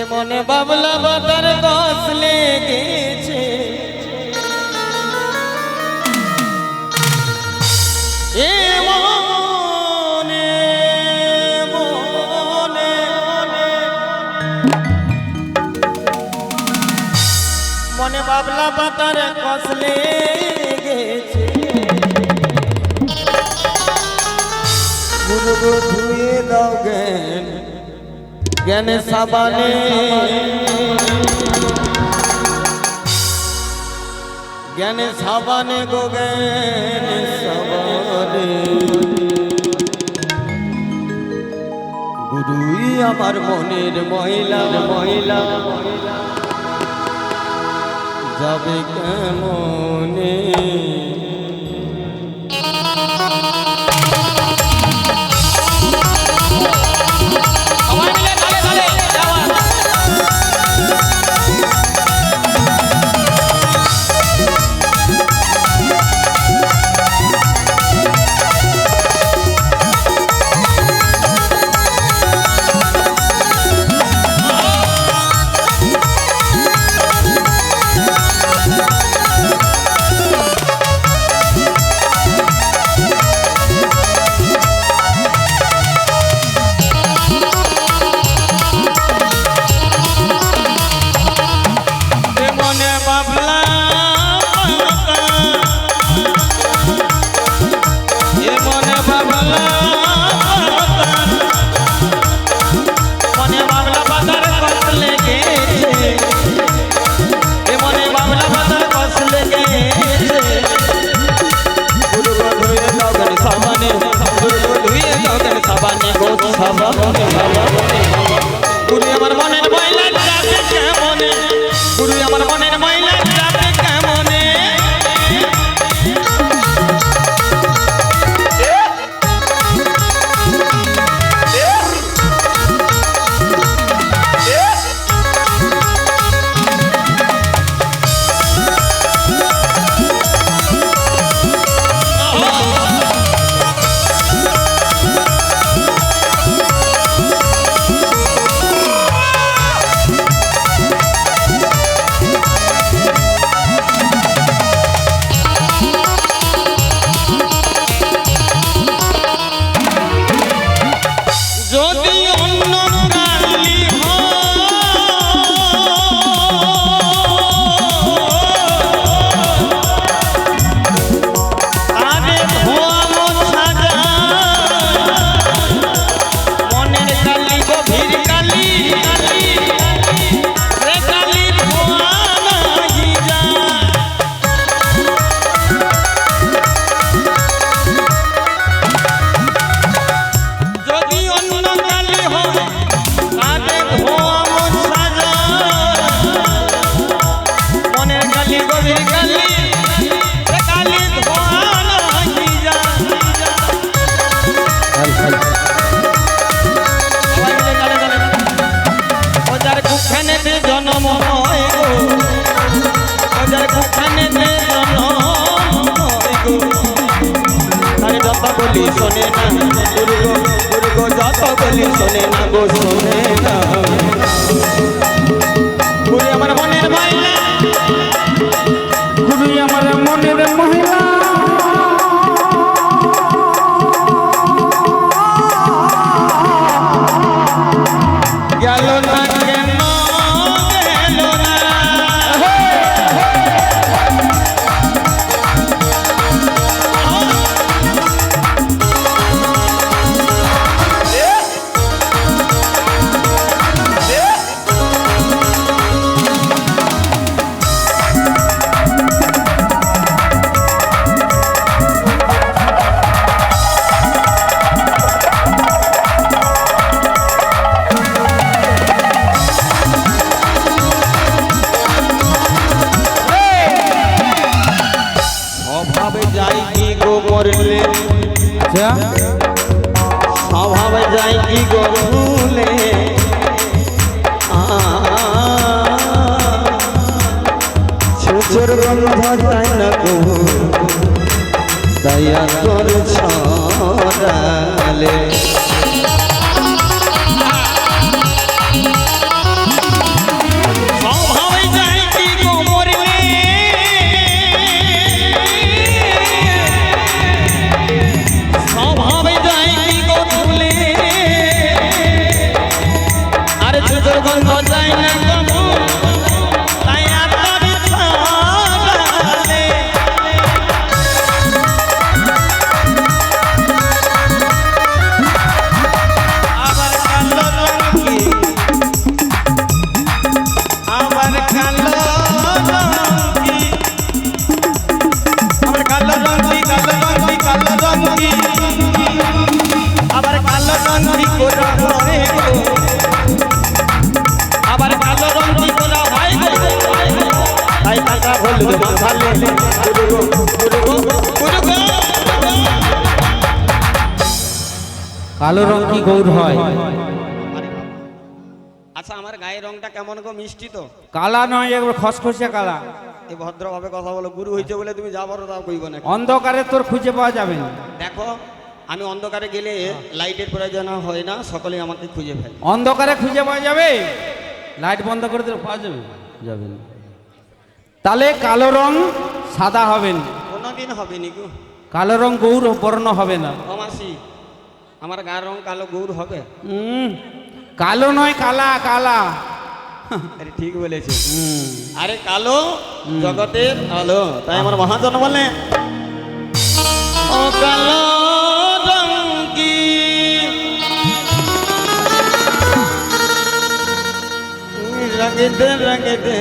মনে বাবলা বাতার গাছ লেগেছে এ মনে মনে মনে বাবলা বাতার গাছ লেগেছে গুরু ধুয়ে দাও জ্ঞান জ্ঞানে সাবানে জ্ঞানে সাবানে গো জ্ঞানে সাবানে গুরুই আমার মনের মহিলা মহিলা যাবে কেমনে গুরু আমার মনের মহিলা যাবে কেমনে গুরু আমার মনের মহিলা যাবে কেমনে শোনে না দুর্গ যত বলি শোনে না গো শোনে না গুরু আমার মনের মহিলা গুরু আমার মনের মহিলা গেল না কেন গেল না স্বভাব যাই কি গো ভুলে ছোচর গন্ধ যায় না গো দয়া তোর ছড়ালে করা হয় গো আবার কালো রং কি করা হয় গো তাই কাঁচা হলুদ মাখালে গুরু গো গুরু গো গুরু গো কালো রং কি গৌর হয়? আচ্ছা আমার গায়ের রংটা কেমন গো মিষ্টি তো কালা নয়, একবার খসখসে কালা। এই ভদ্রভাবে কথা বলো গুরু হইছে বলে তুমি যা বলো তা কইব না অন্ধকারে তোর খুঁজে পাওয়া যাবে না। দেখো আমি অন্ধকারে গেলে লাইটের প্রয়োজন হয় না, সকলেই আমাকে খুঁজে ফেলে। অন্ধকারে খুঁজে পাওয়া যাবে, লাইট বন্ধ করে দিলে পাওয়া যাবে যাবে না। তাহলে কালো রং সাদা হবে না, কোনোদিন হবে নি গো। কালো রং গৌর বর্ণ হবে না। ও মাসি আমার গায়ের রং কালো গৌর হবে? কালো নয় কালা, কালা। আরে ঠিক বলেছে। আরে কালো জগতের আলো, তাই আমার মহাজন বলে ও কালো রং কি রঙেতে রঙেতে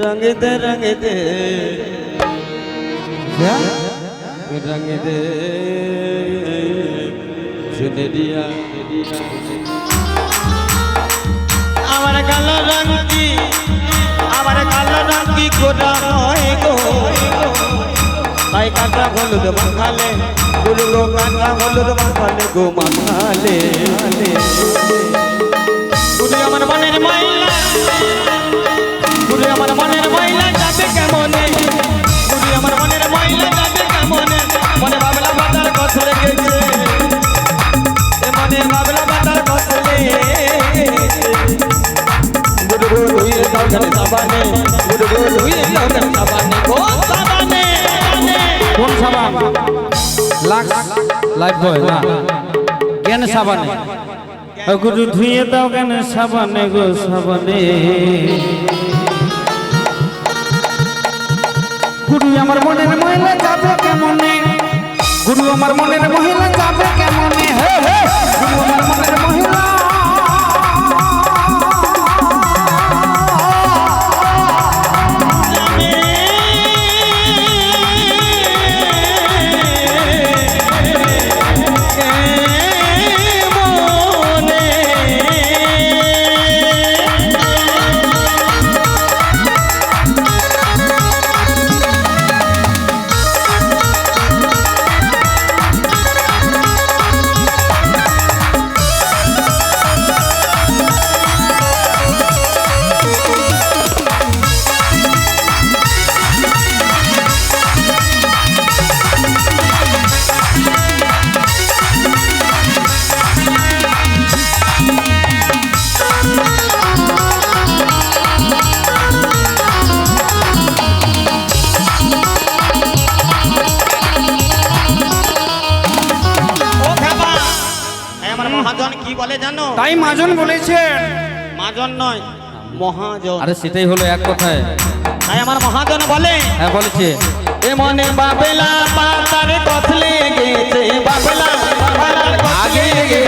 রঙেতে রঙেতে রঙেতে শুনে দিয়া আমার কালো রং কি, আমার কালো রং কি করা হয় গো তাই কাঁচা হলুদ মাখালে গুরু গো কাঁচা হলুদ মাখালে গো মাখালে গুরু আমার মনের ময়লা, গুরু আমার মনের ময়লা যাবে কেমনে, গুরু আমার মনের ময়লা যাবে কেমনে, মনে বাবলা বাতার কথা লেগেছে, মনে বাবলা বাতার কথা লেগেছে, গুরু গো ধুইয়ে দাও গানে সাবানে, গুরু গো ধুইয়ে দাও গানে সাবানে, গো সাবানে কোন সাবান? লাইট বয় না, কেন সাবানে? গুরু ধুয়ে দাও কেন সাবানে গো সাবানে। গুরু আমার মনের মহিলা যাবে কেমনে, গুরু আমার মনের মহিলা যাবে কেমনে, হে হে গুরু আমার মনের মহিলা তাই মাজন বলেছেন, মাজন নয় মহাজন। আরে সেটাই হলো এক কথায়। তাই আমার মহাজন বলে, হ্যাঁ বলেছে, এ মনে বাবেলা পাতার কথলে গেছে, বাবেলা বাবেলার আগে কথলে গেছে,